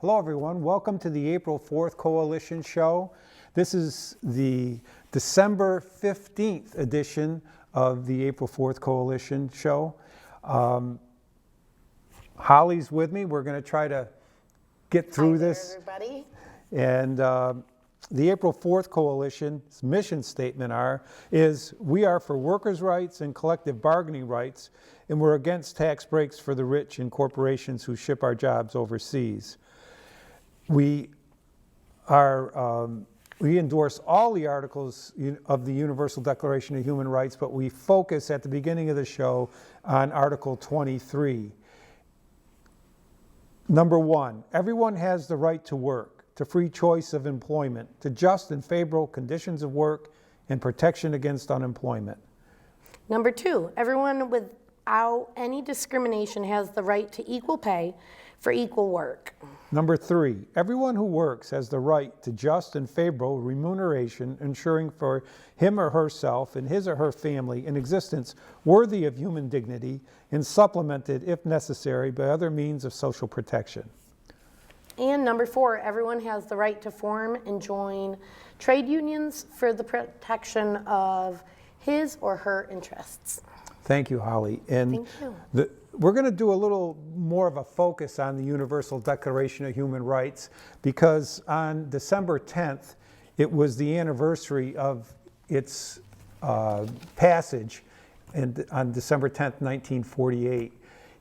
Hello everyone, welcome to the April 4th Coalition Show. This is the December 15th edition of the April 4th Coalition Show. Holly's with me. We're going to try to get through this. Everybody. And the April 4th Coalition's mission statement is we are for workers' rights and collective bargaining rights, and we're against tax breaks for the rich and corporations who ship our jobs overseas. We endorse all the articles of the Universal Declaration of Human Rights, but we focus at the beginning of the show on Article 23. Number 1, everyone has the right to work, to free choice of employment, to just and favorable conditions of work, and protection against unemployment. Number 2, everyone without any discrimination has the right to equal pay for equal work. Number 3, everyone who works has the right to just and favorable remuneration, ensuring for him or herself and his or her family an existence worthy of human dignity and supplemented, if necessary, by other means of social protection. And number 4, everyone has the right to form and join trade unions for the protection of his or her interests. Thank you, Holly. And Thank you. We're going to do a little more of a focus on the Universal Declaration of Human Rights because on December 10th, it was the anniversary of its passage on December 10th, 1948.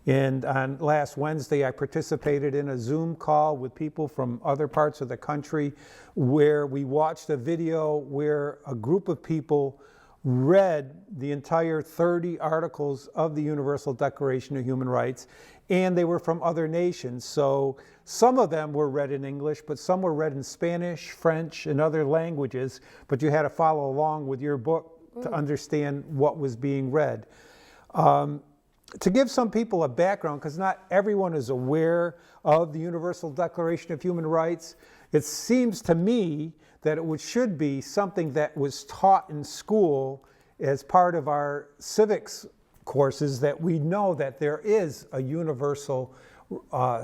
And on last Wednesday, I participated in a Zoom call with people from other parts of the country where we watched a video where a group of people read the entire 30 articles of the Universal Declaration of Human Rights, and they were from other nations. So some of them were read in English, but some were read in Spanish, French, and other languages, but you had to follow along with your book to understand what was being read. To give some people a background, because not everyone is aware of the Universal Declaration of Human Rights, it seems to me that it should be something that was taught in school as part of our civics courses, that we know that there is a universal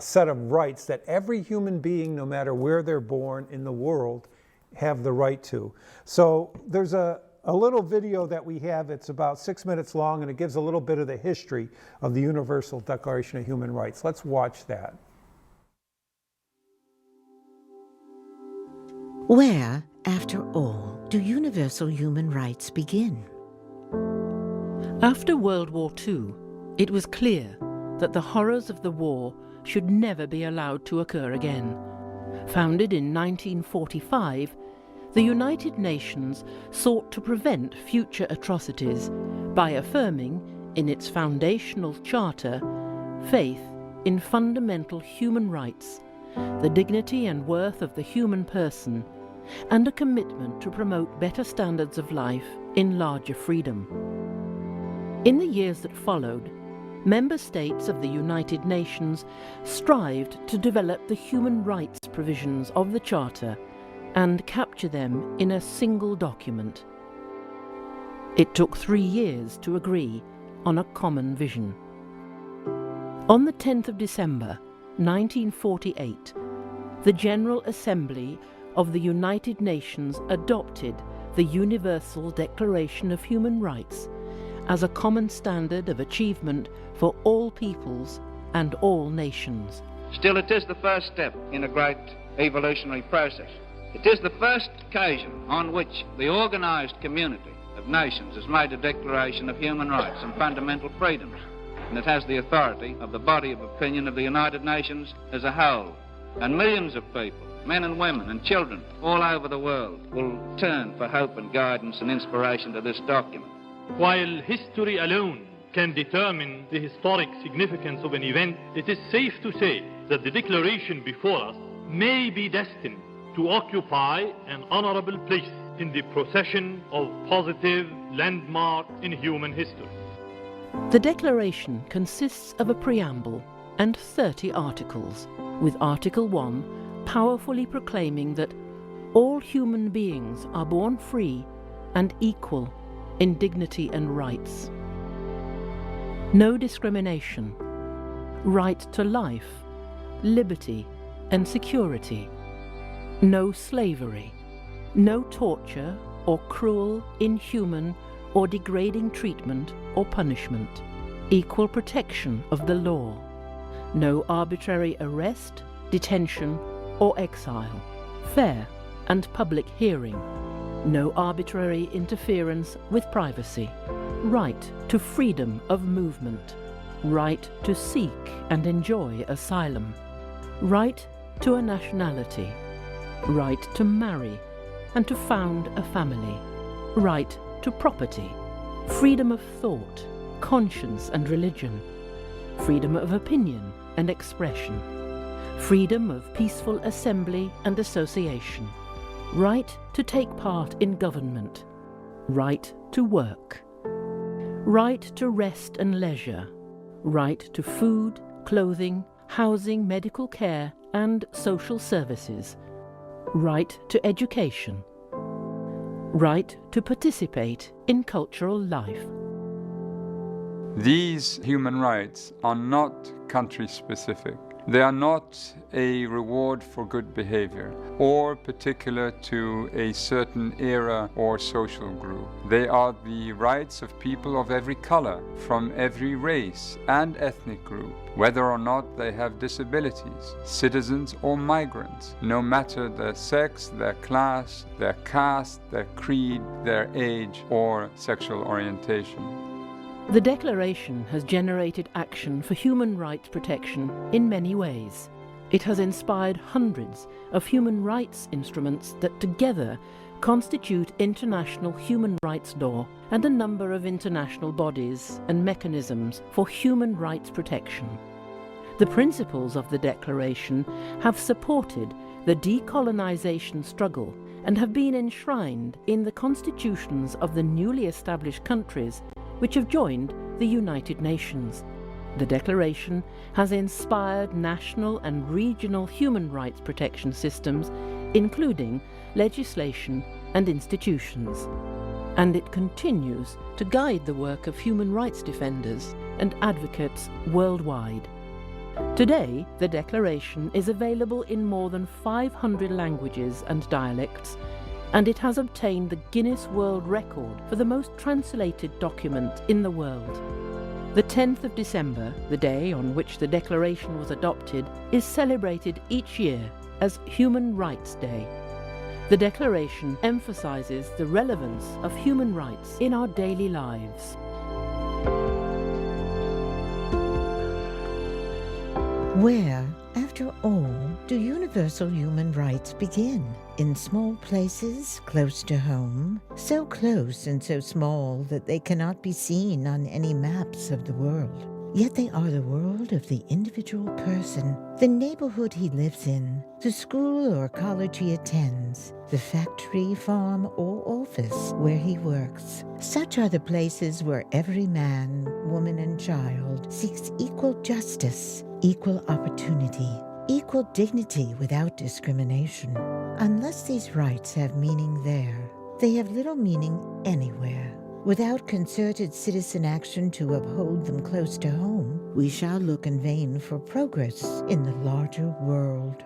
set of rights that every human being, no matter where they're born in the world, have the right to. So there's a little video that we have. It's about 6 minutes long, and it gives a little bit of the history of the Universal Declaration of Human Rights. Let's watch that. Where, after all, do universal human rights begin? After World War II, it was clear that the horrors of the war should never be allowed to occur again. Founded in 1945, the United Nations sought to prevent future atrocities by affirming, in its foundational charter, faith in fundamental human rights, the dignity and worth of the human person, and a commitment to promote better standards of life in larger freedom. In the years that followed, member states of the United Nations strived to develop the human rights provisions of the Charter and capture them in a single document. It took 3 years to agree on a common vision. On the 10th of December, 1948, the General Assembly of the United Nations adopted the Universal Declaration of Human Rights as a common standard of achievement for all peoples and all nations. Still, it is the first step in a great evolutionary process. It is the first occasion on which the organised community of nations has made a declaration of human rights and fundamental freedoms, and it has the authority of the body of opinion of the United Nations as a whole. And millions of people, men and women and children all over the world, will turn for hope and guidance and inspiration to this document. While history alone can determine the historic significance of an event, it is safe to say that the declaration before us may be destined to occupy an honorable place in the procession of positive landmarks in human history. The Declaration consists of a preamble and 30 articles, with Article 1 powerfully proclaiming that all human beings are born free and equal in dignity and rights. No discrimination, right to life, liberty, and security. No slavery. No torture or cruel, inhuman, or degrading treatment or punishment. Equal protection of the law. No arbitrary arrest, detention, or exile. Fair and public hearing. No arbitrary interference with privacy. Right to freedom of movement. Right to seek and enjoy asylum. Right to a nationality. Right to marry and to found a family. Right to property. Freedom of thought, conscience and religion. Freedom of opinion and expression. Freedom of peaceful assembly and association. Right to take part in government. Right to work. Right to rest and leisure. Right to food, clothing, housing, medical care and social services. Right to education. Right to participate in cultural life. These human rights are not country-specific. They are not a reward for good behavior or particular to a certain era or social group. They are the rights of people of every color, from every race and ethnic group, whether or not they have disabilities, citizens or migrants, no matter their sex, their class, their caste, their creed, their age, or sexual orientation. The Declaration has generated action for human rights protection in many ways. It has inspired hundreds of human rights instruments that together constitute international human rights law and a number of international bodies and mechanisms for human rights protection. The principles of the Declaration have supported the decolonization struggle and have been enshrined in the constitutions of the newly established countries which have joined the United Nations. The Declaration has inspired national and regional human rights protection systems, including legislation and institutions. And it continues to guide the work of human rights defenders and advocates worldwide. Today, the Declaration is available in more than 500 languages and dialects, and it has obtained the Guinness World Record for the most translated document in the world. The 10th of December, the day on which the Declaration was adopted, is celebrated each year as Human Rights Day. The Declaration emphasizes the relevance of human rights in our daily lives. Where, after all, do universal human rights begin? In small places close to home, so close and so small that they cannot be seen on any maps of the world. Yet they are the world of the individual person, the neighborhood he lives in, the school or college he attends, the factory, farm, or office where he works. Such are the places where every man, woman, and child seeks equal justice, equal opportunity, equal dignity without discrimination. Unless these rights have meaning there, they have little meaning anywhere. Without concerted citizen action to uphold them close to home, we shall look in vain for progress in the larger world.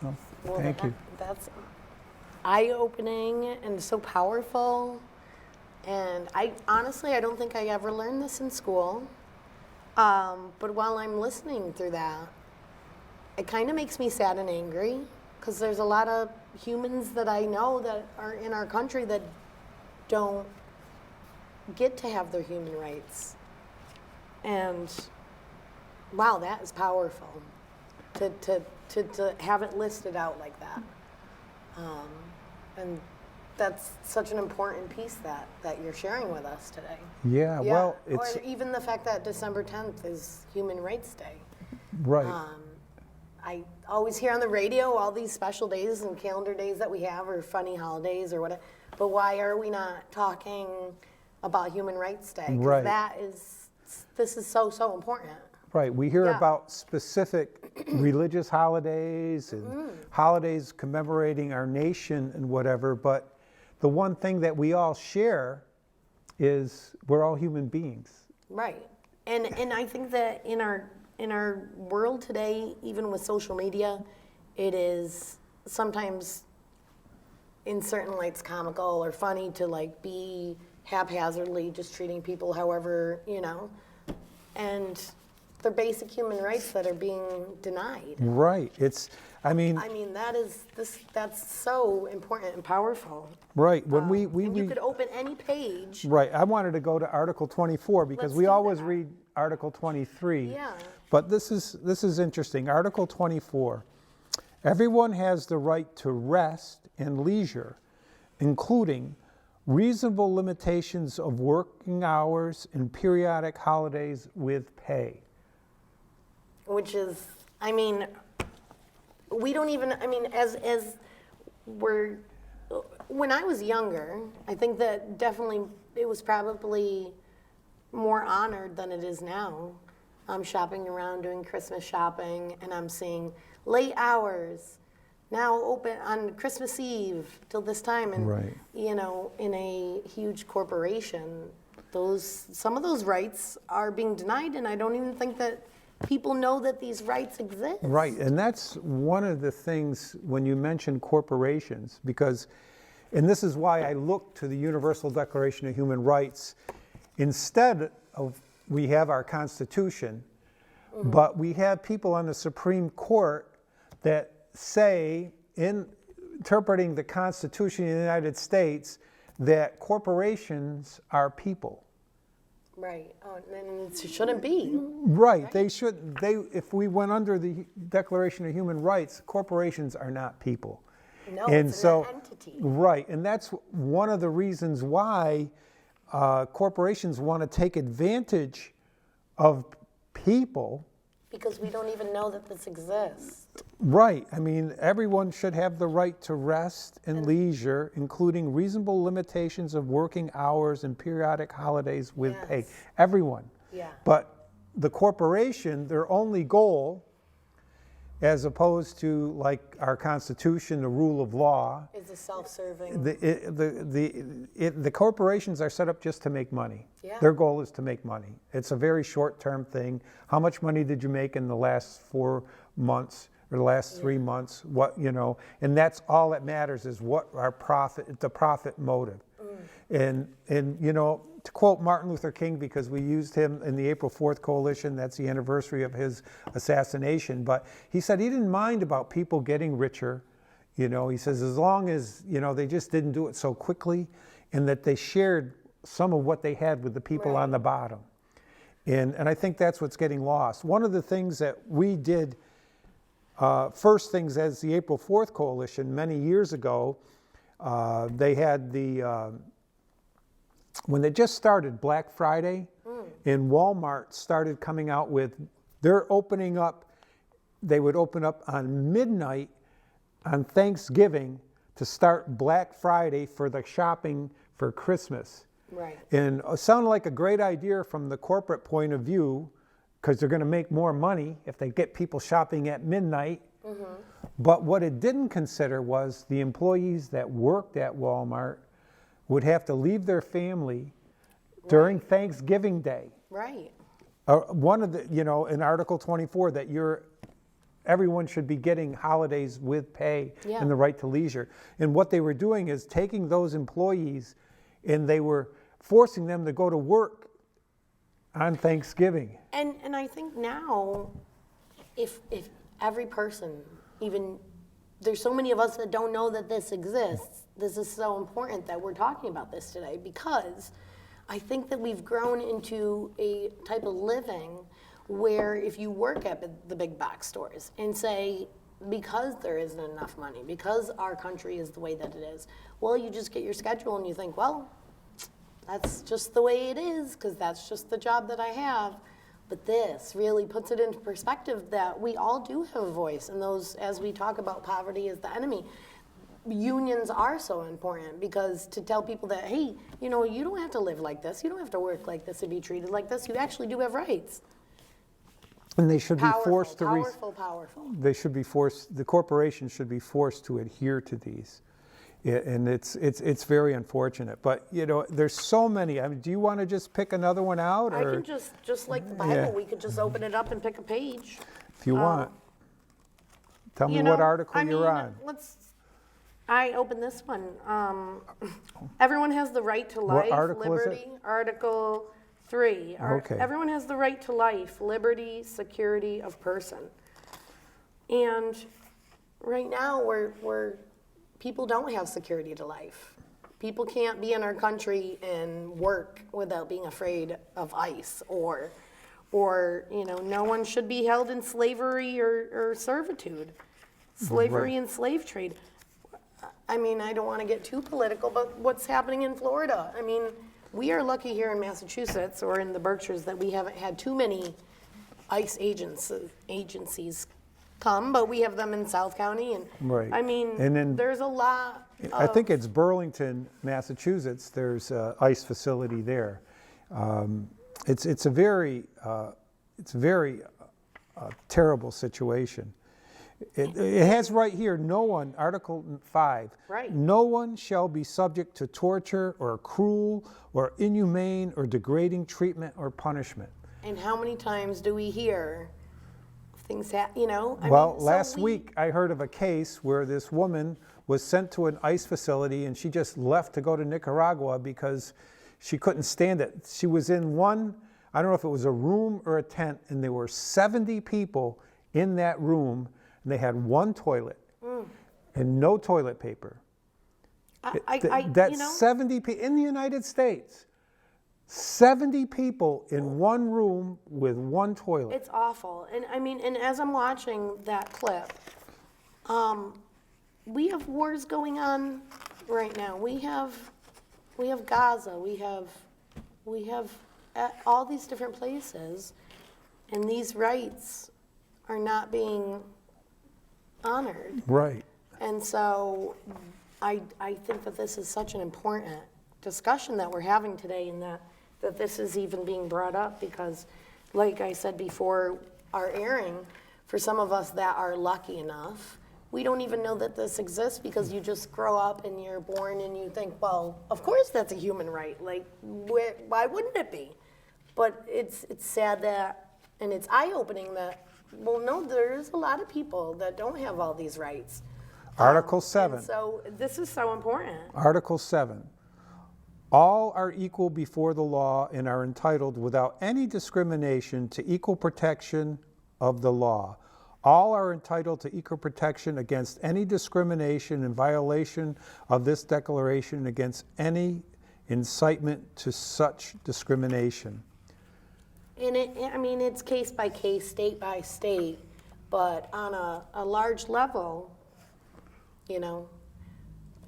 Well, thank you. That's eye-opening and so powerful. And I don't think I ever learned this in school. But while I'm listening through that, it kind of makes me sad and angry because there's a lot of humans that I know that are in our country that don't get to have their human rights. And wow, that is powerful to have it listed out like that. And that's such an important piece that you're sharing with us today. Yeah, well, it's or even the fact that December 10th is Human Rights Day. right. I always hear on the radio all these special days and calendar days that we have, or funny holidays or whatever. But why are we not talking about Human Rights Day? 'Cause Right. this is so important. Right, we hear Yeah. about specific religious holidays and holidays commemorating our nation and whatever, but the one thing that we all share is we're all human beings. Right. And I think that in our world today, even with social media, it is sometimes in certain lights comical or funny to like be haphazardly just treating people however, and they're basic human rights that are being denied. Right. I mean, that's so important and powerful. Right. When And you could open any page. Right. I wanted to go to Article 24 because Let's we do always that. read Article 23. Yeah. But this is interesting. Article 24. Everyone has the right to rest and leisure, including reasonable limitations of working hours and periodic holidays with pay. Which is, I mean, we don't even, I mean, as we're, when I was younger, I think that definitely it was probably more honored than it is now. I'm shopping around doing Christmas shopping and I'm seeing late hours, now open on Christmas Eve till this time. And, Right. in a huge corporation, some of those rights are being denied, and I don't even think that people know that these rights exist. Right, and that's one of the things when you mention corporations, because, and this is why I look to the Universal Declaration of Human Rights. Instead of, we have our Constitution, but we have people on the Supreme Court that say, in interpreting the Constitution of the United States, that corporations are people. Right. Oh, and it shouldn't be. Right. They should. If we went under the Declaration of Human Rights, corporations are not people. No, And it's so, an entity. right, and that's one of the reasons why corporations want to take advantage of people. Because we don't even know that this exists. Right. I mean, everyone should have the right to rest and leisure, including reasonable limitations of working hours and periodic holidays with pay. Yes. Everyone. Yeah. But the corporation, their only goal, as opposed to like our Constitution, the rule of law, Is a self-serving. the corporations are set up just to make money. Yeah. Their goal is to make money. It's a very short-term thing. How much money did you make in the last 4 months or the last 3 months? And that's all that matters is what our profit, the profit motive. And to quote Martin Luther King, because we used him in the April 4th Coalition, that's the anniversary of his assassination, but he said he didn't mind about people getting richer. He says as long as, they just didn't do it so quickly and that they shared some of what they had with the people on the bottom. And I think that's what's getting lost. One of the things that we did, first things as the April 4th Coalition many years ago, they had when they just started Black Friday, and Walmart started coming out with, they're opening up, they would open up on midnight on Thanksgiving to start Black Friday for the shopping for Christmas. Right. And it sounded like a great idea from the corporate point of view, because they're going to make more money if they get people shopping at midnight. But what it didn't consider was the employees that worked at Walmart would have to leave their family during Thanksgiving Day. Right. One of the, in Article 24, that everyone should be getting holidays with pay Yeah. and the right to leisure. And what they were doing is taking those employees and they were forcing them to go to work on Thanksgiving. And I think now, if every person, even, there's so many of us that don't know that this exists. This is so important that we're talking about this today, because I think that we've grown into a type of living where if you work at the big box stores and say, because there isn't enough money, because our country is the way that it is, well, you just get your schedule and you think, well, that's just the way it is, because that's just the job that I have. But this really puts it into perspective that we all do have a voice, and those, as we talk about poverty as the enemy, unions are so important, because to tell people that, hey, you don't have to live like this, you don't have to work like this and be treated like this, you actually do have rights. And they should be forced to Powerful. they should be forced, the corporation should be forced to adhere to these. And it's very unfortunate. But, you know, there's so many. I mean, do you want to just pick another one out? I Or can just like the Bible, Yeah. we could just open it up and pick a page. if you want. Tell me You what know, article I you're mean, on. I open this one. Everyone has the right to life, article is it? liberty. Article 3. Okay. Everyone has the right to life, liberty, security of person. And right now, people don't have security to life. People can't be in our country and work without being afraid of ICE or you know, no one should be held in slavery or servitude. Slavery Right. and slave trade. I mean, I don't want to get too political, but what's happening in Florida? I mean, we are lucky here in Massachusetts or in the Berkshires that we haven't had too many ICE agencies come, but we have them in South County, and Right. I mean, And then- there's a lot. I think it's Burlington, Massachusetts. There's a ICE facility there. It's a very terrible situation. It has right here, no one, Article 5. Right. No one shall be subject to torture or cruel or inhumane or degrading treatment or punishment. And how many times do we hear things you know? I Well, mean, so last week I heard of a case where this woman was sent to an ICE facility and she just left to go to Nicaragua because she couldn't stand it. She was in one, I don't know if it was a room or a tent, and there were 70 people in that room, and they had one toilet and no toilet paper. That's you know, 70 people in the United States. 70 people in one room with one toilet. it's awful. And I mean, and as I'm watching that clip, we have wars going on right now. We have Gaza. We have all these different places, and these rights are not being honored. Right. And so I think that this is such an important discussion that we're having today, and that this is even being brought up because, like I said before our airing, for some of us that are lucky enough, we don't even know that this exists because you just grow up and you're born and you think, well, of course that's a human right. Like, why wouldn't it be? But it's sad that, and it's eye-opening that, well, no, there's a lot of people that don't have all these rights. Article 7. And so this is so important. Article 7. All are equal before the law and are entitled without any discrimination to equal protection of the law. All are entitled to equal protection against any discrimination and violation of this declaration against any incitement to such discrimination. And I mean, it's case by case, state by state, but on a large level, you know,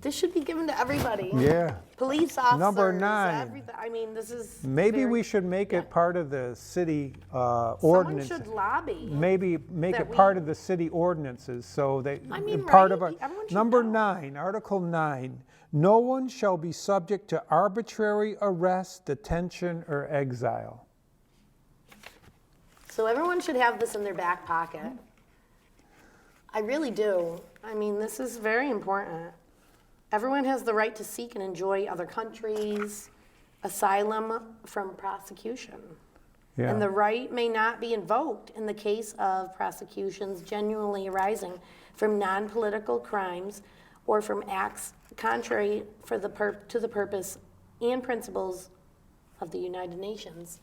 this should be given to everybody. Yeah. Police officers. Number 9. Everything. I mean, this is. Maybe very- we should make it part of the city Someone ordinance. should lobby. Maybe make that it part we- of the city ordinances, so they, I mean, part of right? our, Everyone should number know. 9, Article 9, no one shall be subject to arbitrary arrest, detention, or exile. So everyone should have this in their back pocket. I really do. I mean, this is very important. Everyone has the right to seek and enjoy other countries, asylum from prosecution. Yeah. And the right may not be invoked in the case of prosecutions genuinely arising from non-political crimes or from acts contrary to the purpose and principles of the United Nations.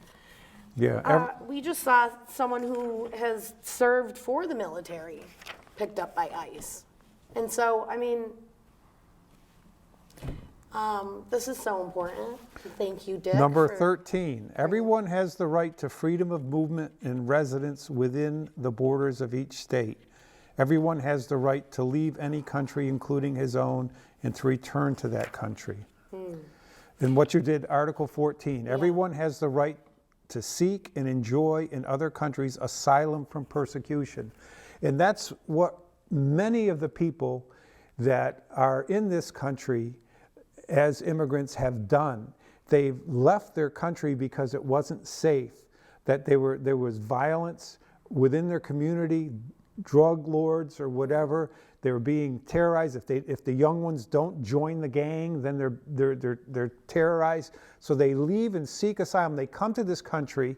Yeah, We just saw someone who has served for the military picked up by ICE. And so, I mean, this is so important. Thank you, Dick. Number for- 13, everyone has the right to freedom of movement and residence within the borders of each state. Everyone has the right to leave any country, including his own, and to return to that country. And what you did, Article 14, everyone has the right to seek and enjoy in other countries asylum from persecution. And that's what many of the people that are in this country as immigrants have done. They've left their country because it wasn't safe, that there was violence within their community, drug lords or whatever. They're being terrorized. If the young ones don't join the gang, then they're terrorized. So they leave and seek asylum. They come to this country,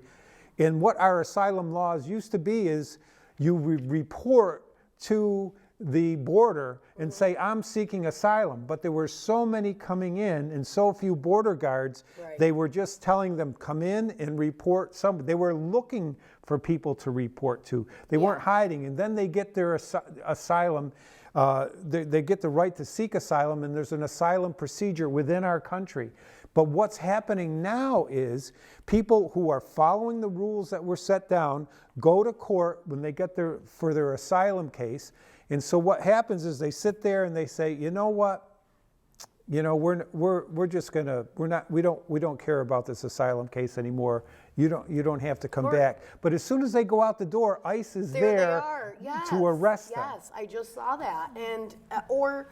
and what our asylum laws used to be is you report to the border and say, I'm seeking asylum. But there were so many coming in and so few border guards, they were just telling them, come in and report some. They were looking for people to report to. They weren't hiding. And then they get their asylum. They get the right to seek asylum, and there's an asylum procedure within our country. But what's happening now is people who are following the rules that were set down go to court when they get for their asylum case. And so what happens is they sit there and they say, you know what? You know, we're just gonna, we don't care about this asylum case anymore. You don't have to come back. But as soon as they go out the door, ICE is there to arrest them. Yes, I just saw that. And or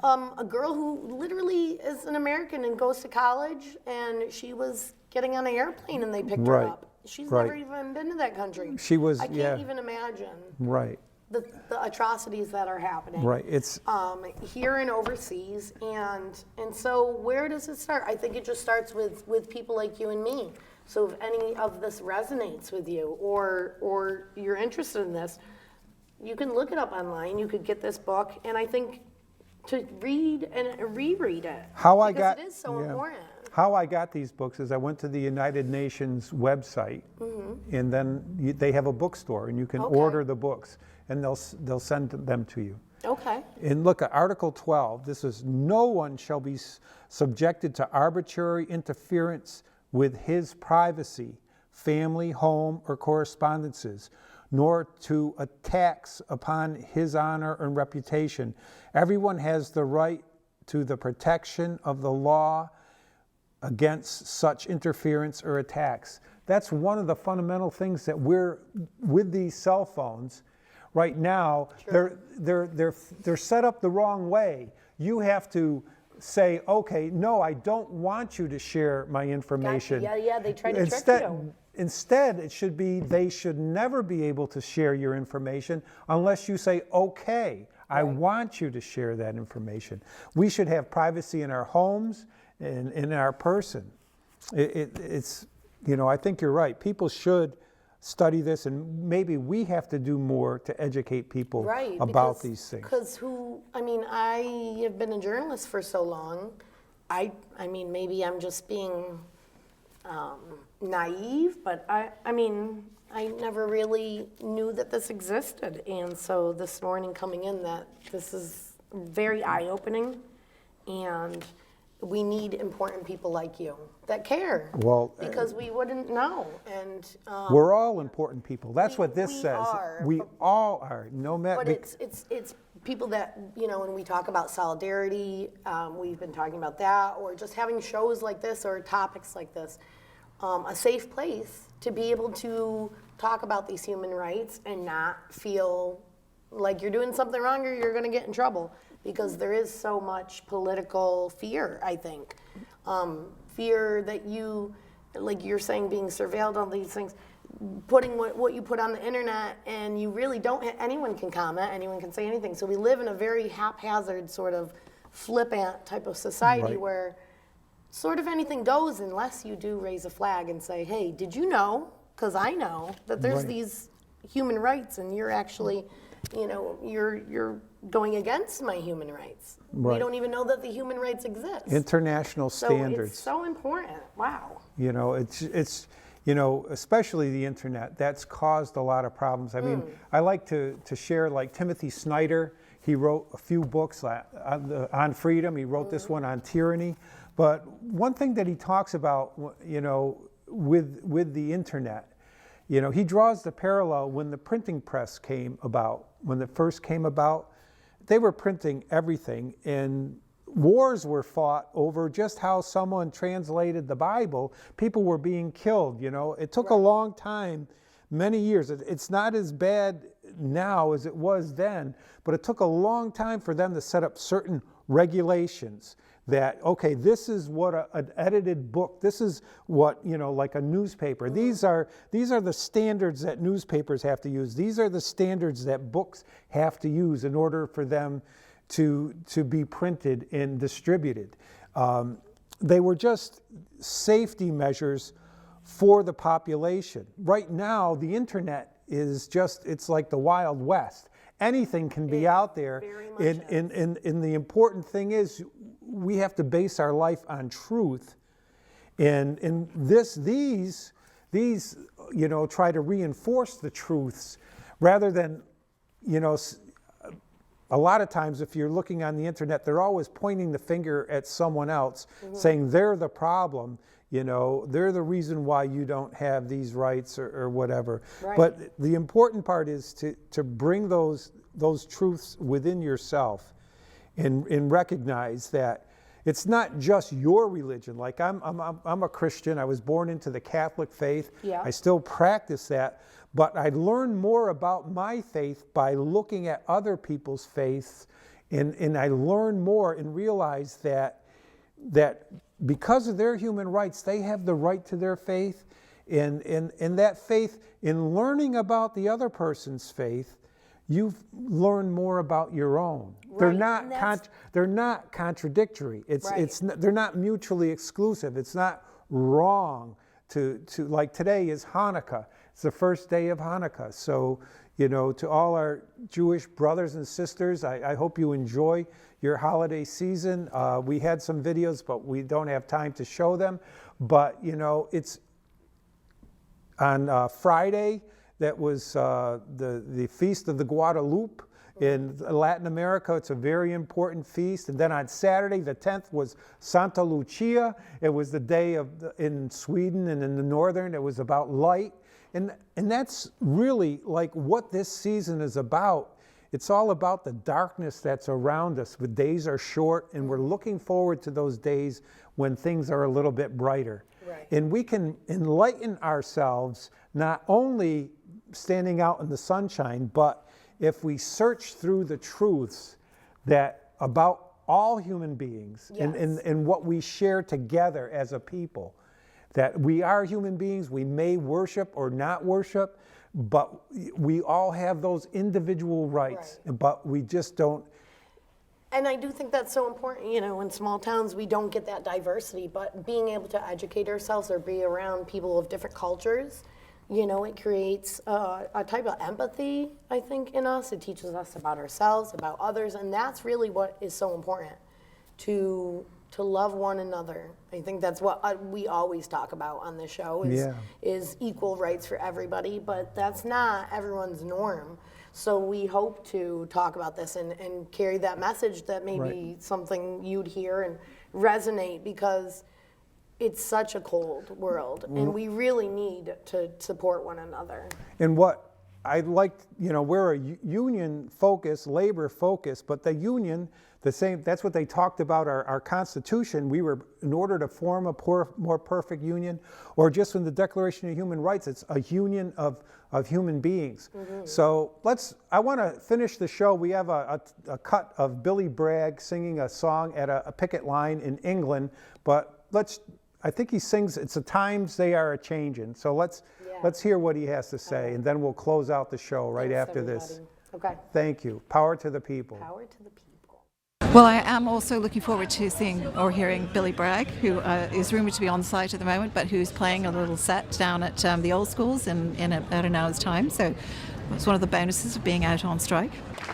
a girl who literally is an American and goes to college, and she was getting on an airplane and they picked her up. She's never even been to that country. She was, I can't even imagine. Right. The atrocities that are happening. Right. It's here and overseas, and so where does it start? I think it just starts with people like you and me. So if any of this resonates with you, or you're interested in this, you can look it up online. You could get this book, and I think to read and reread it. Because it is so important. How I got these books is I went to the United Nations website, and then they have a bookstore, and you can order the books, and they'll send them to you. Okay. And look at Article 12. This is, no one shall be subjected to arbitrary interference with his privacy, family, home, or correspondences, nor to attacks upon his honor and reputation. Everyone has the right to the protection of the law against such interference or attacks. That's one of the fundamental things that we're, with these cell phones, right now, they're set up the wrong way. You have to say, okay, no, I don't want you to share my information. Gotcha. Yeah, they try to trick you. Instead, it should be, they should never be able to share your information unless you say, okay, I want you to share that information. We should have privacy in our homes and in our person. It's, you know, I think you're right. People should study this, and maybe we have to do more to educate people about these things. Because I have been a journalist for so long. I mean, maybe I'm just being naive, but I mean, I never really knew that this existed. And so this morning coming in, that this is very eye-opening, and we need important people like you that care. Well, because we wouldn't know. And we're all important people. That's what this says. Are. We all are. No matter. But it's people that, you know, when we talk about solidarity, we've been talking about that, or just having shows like this or topics like this, a safe place to be able to talk about these human rights and not feel like you're doing something wrong or you're going to get in trouble. Because there is so much political fear, I think. Fear that you, like you're saying, being surveilled on these things, putting what you put on the internet, and you really don't, anyone can comment, anyone can say anything. So we live in a very haphazard, sort of flippant type of society where sort of anything goes unless you do raise a flag and say, hey, did you know, because I know, that there's these human rights and you're actually, you know, you're going against my human rights. We don't even know that the human rights exist. International standards. So it's so important. Wow. You know, it's you know, especially the internet, that's caused a lot of problems. I mean, I like to share, like Timothy Snyder. He wrote a few books on freedom. He wrote this one on tyranny. But one thing that he talks about, you know, with the internet, you know, he draws the parallel when the printing press came about. When it first came about, they were printing everything, and wars were fought over just how someone translated the Bible. People were being killed, you know. It took a long time, many years. It's not as bad now as it was then, but it took a long time for them to set up certain regulations. that, okay, this is what an edited book, this is what, like a newspaper. These are the standards that newspapers have to use. These are the standards that books have to use in order for them to be printed and distributed. They were just safety measures for the population. Right now, the internet is just, it's like the Wild West. Anything can be out there, and the important thing is we have to base our life on truth, and these try to reinforce the truths rather than, a lot of times if you're looking on the internet, they're always pointing the finger at someone else, saying they're the problem. They're the reason why you don't have these rights or whatever. Right. But the important part is to bring those truths within yourself and recognize that it's not just your religion. Like I'm a Christian. I was born into the Catholic faith. Yeah. I still practice that. But I learned more about my faith by looking at other people's faiths, and I learned more and realized that because of their human rights, they have the right to their faith, and that faith, in learning about the other person's faith, you've learned more about your own. Right. They're not contradictory. They're not mutually exclusive. It's not wrong to like today is Hanukkah. It's the first day of Hanukkah. So, to all our Jewish brothers and sisters, I hope you enjoy your holiday season. We had some videos, but we don't have time to show them. But, it's on Friday, that was the Feast of the Guadalupe. In Latin America, it's a very important feast. And then on Saturday, the 10th, was Santa Lucia. It was the day in Sweden and in the northern, it was about light. And that's really like what this season is about. It's all about the darkness that's around us. The days are short, and we're looking forward to those days when things are a little bit brighter. Right. And we can enlighten ourselves, not only standing out in the sunshine, but if we search through the truths that about all human beings. Yes. and what we share together as a people. That we are human beings, we may worship or not worship, but we all have those individual rights, right. But we just don't. And I do think that's so important. In small towns, we don't get that diversity, but being able to educate ourselves or be around people of different cultures, it creates a type of empathy, I think, in us. It teaches us about ourselves, about others, and that's really what is so important, to love one another. I think that's what we always talk about on this show is equal rights for everybody, but that's not everyone's norm. So we hope to talk about this and carry that message that maybe right. something you'd hear and resonate, because it's such a cold world, and we really need to support one another. And what I like, we're a union focused, labor focused, but the union, that's what they talked about our Constitution. We were, in order to form a more perfect union, or just in the Declaration of Human Rights, it's a union of human beings. Mm-hmm. So I want to finish the show. We have a cut of Billy Bragg singing a song at a picket line in England, but I think he sings, it's the times they are a-changin'. So let's hear what he has to say, and then we'll close out the show right after this. Okay. Thank you. Power to the people. Power to the people. Well, I am also looking forward to seeing or hearing Billy Bragg, who is rumoured to be on site at the moment, but who's playing a little set down at the old schools in about an hour's time. So it's one of the bonuses of being out on strike.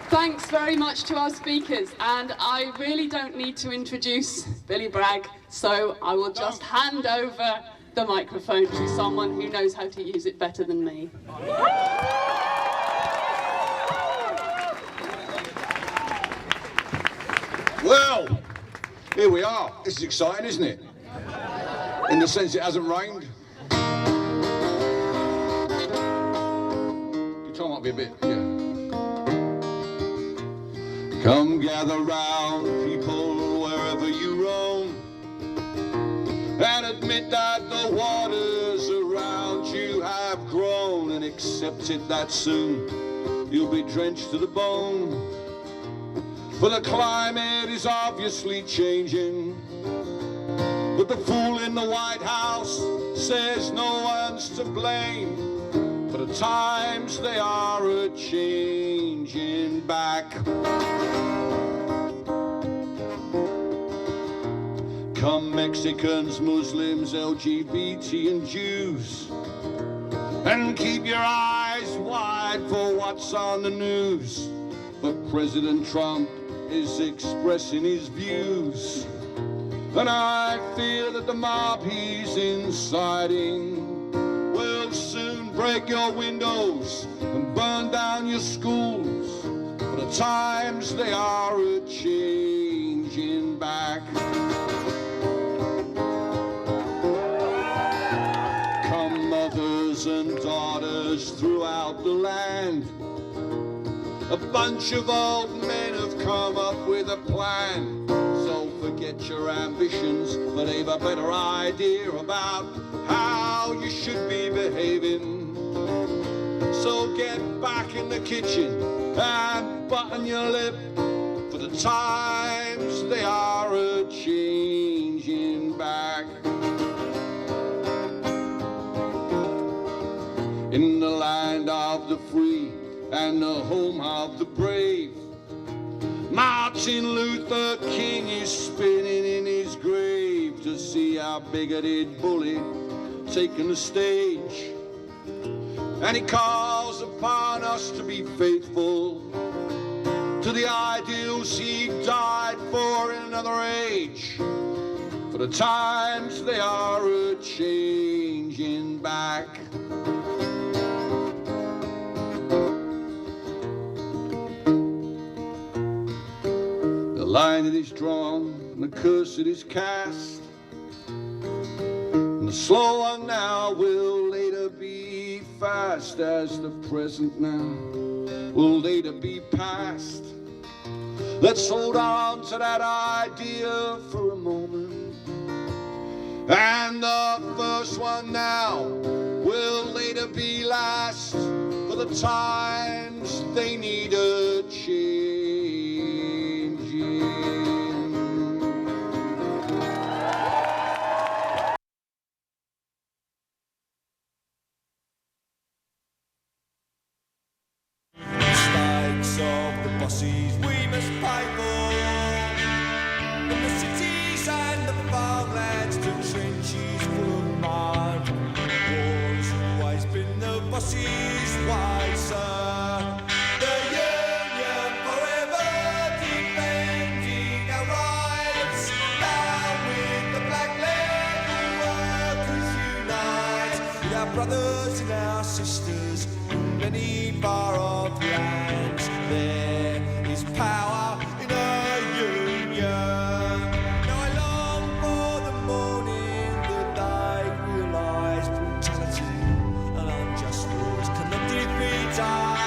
Thanks very much to our speakers, and I really don't need to introduce Billy Bragg, so I will just hand over the microphone to someone who knows how to use it better than me. Well, here we are. This is exciting, isn't it? In the sense it hasn't rained. Guitar might be a bit, yeah. Come gather round, people, wherever you roam, and admit that the waters around you have grown, and accept it that soon you'll be drenched to the bone. For the climate is obviously changing. But the fool in the White House says no one's to blame. For the times they are a-changing back. Come Mexicans, Muslims, LGBT and Jews, and keep your eyes wide for what's on the news. But President Trump is expressing his views, and I fear that the mob he's inciting will soon break your windows and burn down your schools. For the times they are a-changing back. Come mothers and daughters throughout the land, a bunch of old men have come up with a plan. So forget your ambitions, but they've a better idea about how you should be behaving. So get back in the kitchen and button your lip, for the times they are a-changing back. In the land of the free and the home of the brave, Martin Luther King is spinning in his grave to see our bigoted bully taking the stage. And he calls upon us to be faithful to the ideals he died for in another age. For the times they are a-changing back. The line it is drawn, and the curse it is cast, and the slow one now will later be fast, as the present now will later be past. Let's hold on to that idea for a moment, and the first one now will later be last, for the times they need a change. Mistakes of the bosses we must pay for. In the cities and the farmlands, the trenches full of mud. War's always been the bosses' way, sir. The union forever defending our rights. Down with the black leather workers unite. With our brothers and our sisters in many far-off lands, there is power in a union. Now I long for the morning that they realise brutality and unjust laws cannot defeat us.